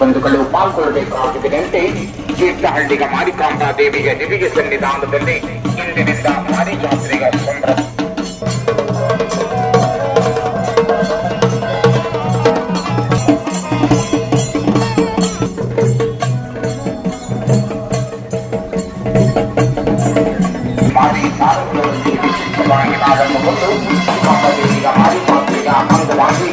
ಬಂಧುಗಳು ಪಾಲ್ಗೊಳ್ಳಬೇಕಾಗಿದೆಯಂತೆ ತೀರ್ಥಹಳ್ಳಿಗ ಮಾರಿಕಾಂಬಾ ದೇವಿಯ ದಿವ್ಯ ಸನ್ನಿಧಾನದಲ್ಲಿ ಇಂದಿನಿಂದ ಮಾರಿ ಜಾತ್ರೆಯ ಸಂಭ್ರಮ. ಮಾರಿ ಸಾರಥ್ಯದಲ್ಲಿ ವಿಶಿಷ್ಟವಾಗಿ ಆರಂಭಗೊಂಡು ಮಾರಿಕಾಂಬಾ ದೇವಿಯ ಮಾರಿ ಜಾತ್ರೆಯ ಅಂಗವಾಗಿ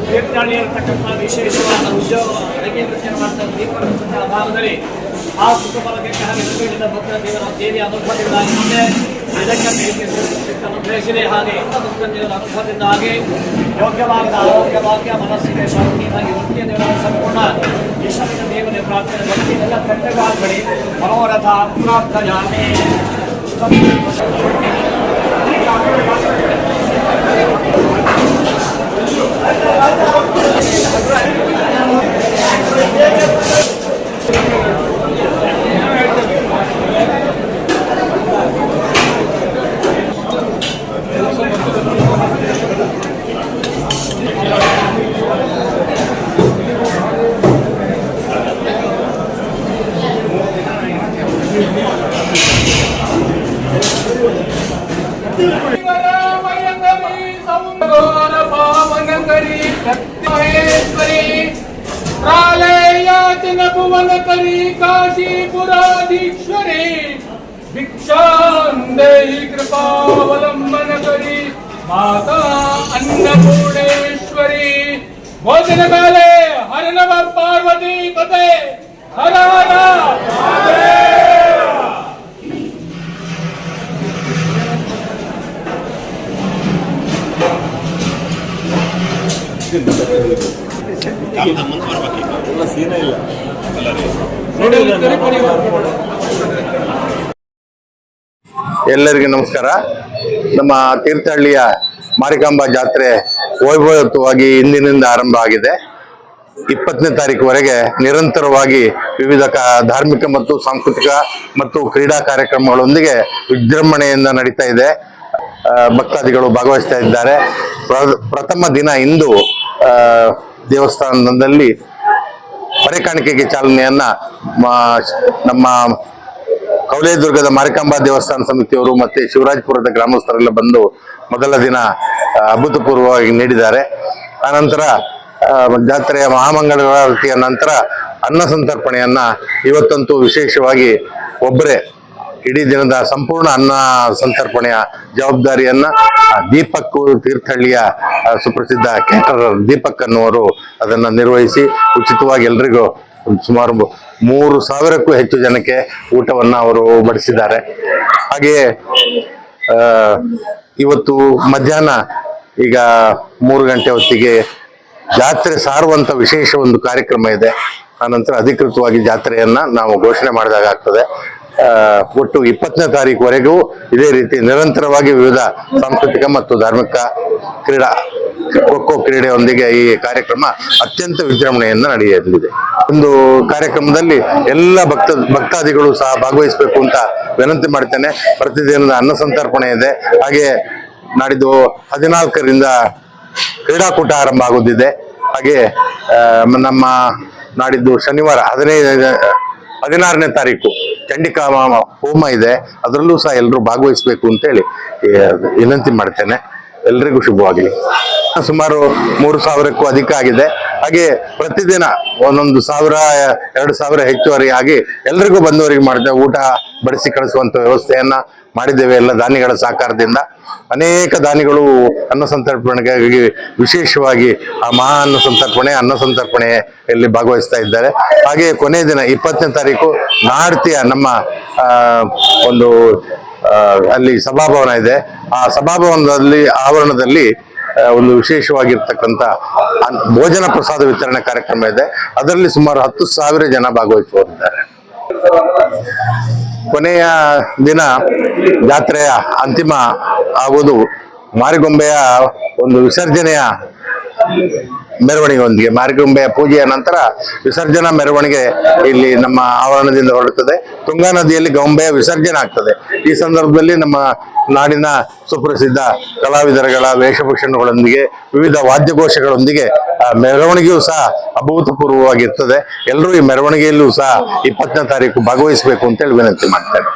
ತೀರ್ಥಹಳ್ಳಿಯಲ್ಲಿರ್ತಕ್ಕಂಥ ವಿಶೇಷವಾದ ಉದ್ಯೋಗ ಅಡುಗೆ ವೃತ್ತಿಯ ಮಾಡ್ತಾರೆ ಅಭಾವದಲ್ಲಿ ಆ ಕುಟುಂಬಕ್ಕೆ ಭಕ್ತರ ದೇವಿಯ ಅನುಭವದಿಂದಾಗಿ ಮುಂದೆ ಇದಕ್ಕೆ ಅನುಗ್ರಹಿಸಿದೆ. ಹಾಗೆ ಇಂಥ ಭಕ್ತರ ದೇವರ ಅನುಭವದಿಂದಾಗಿ ಯೋಗ್ಯವಾದ ಆರೋಗ್ಯ ಭಾಗ್ಯ ಮನಸ್ಸಿಗೆ ಶಾಂತಿಯಾಗಿ ವೃತ್ತಿಯ ದೇವರ ಸಂಪೂರ್ಣ ಯಶಸ್ಸಿನ ದೇವರ ಪ್ರಾರ್ಥನೆ ಭಕ್ತಿಯೆಲ್ಲ ಕಟ್ಟೆಗಾಗಬೇಡಿ ಮನೋರಥ ಪ್ರಾರ್ಥಯಾಮಿ. भुवन करी काशीपुराधीश्वरी भिक्षान्देहि कृपावलंबन करी माता अन्नपूर्णेश्वरी. भोजन काले हर नव पार्वती पते हर हर ಸೀನೇ ಇಲ್ಲ ನೋಡಿ ಎಲ್ಲರಿಗೂ ನಮಸ್ಕಾರ. ನಮ್ಮ ತೀರ್ಥಹಳ್ಳಿಯ ಮಾರಿಕಾಂಬಾ ಜಾತ್ರೆ ವೈಭವಯುತವಾಗಿ ಇಂದಿನಿಂದ ಆರಂಭ ಆಗಿದೆ. 20ನೇ ತಾರೀಕುವರೆಗೆ ನಿರಂತರವಾಗಿ ವಿವಿಧ ಧಾರ್ಮಿಕ ಮತ್ತು ಸಾಂಸ್ಕೃತಿಕ ಮತ್ತು ಕ್ರೀಡಾ ಕಾರ್ಯಕ್ರಮಗಳೊಂದಿಗೆ ವಿಜೃಂಭಣೆಯಿಂದ ನಡೀತಾ ಇದೆ. ಭಕ್ತಾದಿಗಳು ಭಾಗವಹಿಸ್ತಾ ಇದ್ದಾರೆ. ಪ್ರಥಮ ದಿನ ಇಂದು ದೇವಸ್ಥಾನದಲ್ಲಿ ಹೊರೆ ಕಾಣಿಕೆಗೆ ಚಾಲನೆಯನ್ನ ನಮ್ಮ ಕವಲೇದುರ್ಗದ ಮಾರಿಕಾಂಬಾ ದೇವಸ್ಥಾನ ಸಮಿತಿಯವರು ಮತ್ತೆ ಶಿವರಾಜಪುರದ ಗ್ರಾಮಸ್ಥರೆಲ್ಲ ಬಂದು ಮೊದಲ ದಿನ ಅಭೂತಪೂರ್ವವಾಗಿ ನೀಡಿದ್ದಾರೆ. ಆನಂತರ ಜಾತ್ರೆಯ ಮಹಾಮಂಗಳಾರತಿಯ ನಂತರ ಅನ್ನ ಸಂತರ್ಪಣೆಯನ್ನ ಇವತ್ತಂತೂ ವಿಶೇಷವಾಗಿ ಒಬ್ಬರೇ ಇಡೀ ದಿನದ ಸಂಪೂರ್ಣ ಅನ್ನ ಸಂತರ್ಪಣೆಯ ಜವಾಬ್ದಾರಿಯನ್ನ ದೀಪಕ್ ತೀರ್ಥಹಳ್ಳಿಯ ಸುಪ್ರಸಿದ್ಧ ಕೇಟರರ್ ದೀಪಕ್ ಅನ್ನುವರು ಅದನ್ನ ನಿರ್ವಹಿಸಿ ಉಚಿತವಾಗಿ ಎಲ್ರಿಗೂ ಸುಮಾರು 3,000ಕ್ಕೂ ಹೆಚ್ಚು ಜನಕ್ಕೆ ಊಟವನ್ನ ಅವರು ಬಡಿಸಿದ್ದಾರೆ. ಹಾಗೆಯೇ ಇವತ್ತು ಮಧ್ಯಾಹ್ನ ಈಗ 3 ಗಂಟೆ ಹೊತ್ತಿಗೆ ಜಾತ್ರೆ ಸಾರುವಂತ ವಿಶೇಷ ಒಂದು ಕಾರ್ಯಕ್ರಮ ಇದೆ. ಆನಂತರ ಅಧಿಕೃತವಾಗಿ ಜಾತ್ರೆಯನ್ನ ನಾವು ಘೋಷಣೆ ಮಾಡಿದಾಗ ಆಗ್ತದೆ. ಒಟ್ಟು 20ನೇ ತಾರೀಕುವರೆಗೂ ಇದೇ ರೀತಿ ನಿರಂತರವಾಗಿ ವಿವಿಧ ಸಾಂಸ್ಕೃತಿಕ ಮತ್ತು ಧಾರ್ಮಿಕ ಕ್ರೀಡಾ ಖೋ ಕ್ರೀಡೆಯೊಂದಿಗೆ ಈ ಕಾರ್ಯಕ್ರಮ ಅತ್ಯಂತ ವಿಜೃಂಭಣೆಯಿಂದ ನಡೆಯಲಿದೆ. ಒಂದು ಕಾರ್ಯಕ್ರಮದಲ್ಲಿ ಎಲ್ಲ ಭಕ್ತಾದಿಗಳು ಸಹ ಭಾಗವಹಿಸಬೇಕು ಅಂತ ವಿನಂತಿ ಮಾಡ್ತೇನೆ. ಪ್ರತಿದಿನದ ಅನ್ನ ಸಂತರ್ಪಣೆ ಇದೆ. ಹಾಗೆ ನಾಡಿದ್ದು 14ರಿಂದ ಕ್ರೀಡಾಕೂಟ ಆರಂಭ ಆಗುತ್ತಿದೆ. ಹಾಗೆ ನಮ್ಮ ನಾಡಿದ್ದು ಶನಿವಾರ 16ನೇ ತಾರೀಕು ಚಂಡಿಕಾ ಹೋಮ ಇದೆ. ಅದರಲ್ಲೂ ಸಹ ಎಲ್ಲರೂ ಭಾಗವಹಿಸಬೇಕು ಅಂತೇಳಿ ವಿನಂತಿ ಮಾಡ್ತೇನೆ. ಎಲ್ರಿಗೂ ಶುಭವಾಗಲಿ. ಸುಮಾರು 3,000ಕ್ಕೂ ಅಧಿಕ ಆಗಿದೆ. ಹಾಗೆ ಪ್ರತಿದಿನ 1,000-2,000 ಹೆಚ್ಚುವರಿ ಆಗಿ ಎಲ್ರಿಗೂ ಬಂದವರಿಗೆ ಮಾಡಿದ್ದೇವೆ. ಊಟ ಬಡಿಸಿ ಕಳಿಸುವಂತ ವ್ಯವಸ್ಥೆಯನ್ನ ಮಾಡಿದ್ದೇವೆ ಎಲ್ಲ ದಾನಿಗಳ ಸಹಕಾರದಿಂದ. ಅನೇಕ ದಾನಿಗಳು ಅನ್ನ ಸಂತರ್ಪಣೆಗಾಗಿ ವಿಶೇಷವಾಗಿ ಆ ಮಹಾ ಅನ್ನ ಸಂತರ್ಪಣೆಯಲ್ಲಿ ಭಾಗವಹಿಸ್ತಾ ಇದ್ದಾರೆ. ಹಾಗೆ ಕೊನೆಯ ದಿನ 20ನೇ ತಾರೀಕು ನಾಡ್ತಿಯ ನಮ್ಮ ಒಂದು ಅಲ್ಲಿ ಸಭಾಭವನ ಇದೆ. ಆ ಸಭಾಭವನದಲ್ಲಿ ಆವರಣದಲ್ಲಿ ಒಂದು ವಿಶೇಷವಾಗಿರ್ತಕ್ಕಂಥ ಭೋಜನ ಪ್ರಸಾದ ವಿತರಣೆ ಕಾರ್ಯಕ್ರಮ ಇದೆ. ಅದರಲ್ಲಿ ಸುಮಾರು 10,000 ಜನ ಭಾಗವಹಿಸುತ್ತಿದ್ದಾರೆ. ಕೊನೆಯ ದಿನ ಜಾತ್ರೆಯ ಅಂತಿಮ ಆಗುವುದು ಮಾರಿಗೊಂಬೆಯ ಒಂದು ವಿಸರ್ಜನೆಯ ಮೆರವಣಿಗೆಯೊಂದಿಗೆ. ಮಾರಿಗೊಂಬೆಯ ಪೂಜೆಯ ನಂತರ ವಿಸರ್ಜನಾ ಮೆರವಣಿಗೆ ಇಲ್ಲಿ ನಮ್ಮ ಆವರಣದಿಂದ ಹೊರಡುತ್ತದೆ. ತುಂಗಾ ನದಿಯಲ್ಲಿ ಗೊಂಬೆಯ ವಿಸರ್ಜನೆ ಆಗ್ತದೆ. ಈ ಸಂದರ್ಭದಲ್ಲಿ ನಮ್ಮ ನಾಡಿನ ಸುಪ್ರಸಿದ್ಧ ಕಲಾವಿದರುಗಳ ವೇಷಭೂಷಣಗಳೊಂದಿಗೆ ವಿವಿಧ ವಾದ್ಯಘೋಷಗಳೊಂದಿಗೆ ಮೆರವಣಿಗೆಯೂ ಸಹ ಅಭೂತಪೂರ್ವವಾಗಿರ್ತದೆ. ಎಲ್ಲರೂ ಈ ಮೆರವಣಿಗೆಯಲ್ಲೂ ಸಹ 20ನೇ ತಾರೀಕು ಭಾಗವಹಿಸಬೇಕು ಅಂತೇಳಿ ವಿನಂತಿ ಮಾಡ್ತಾರೆ.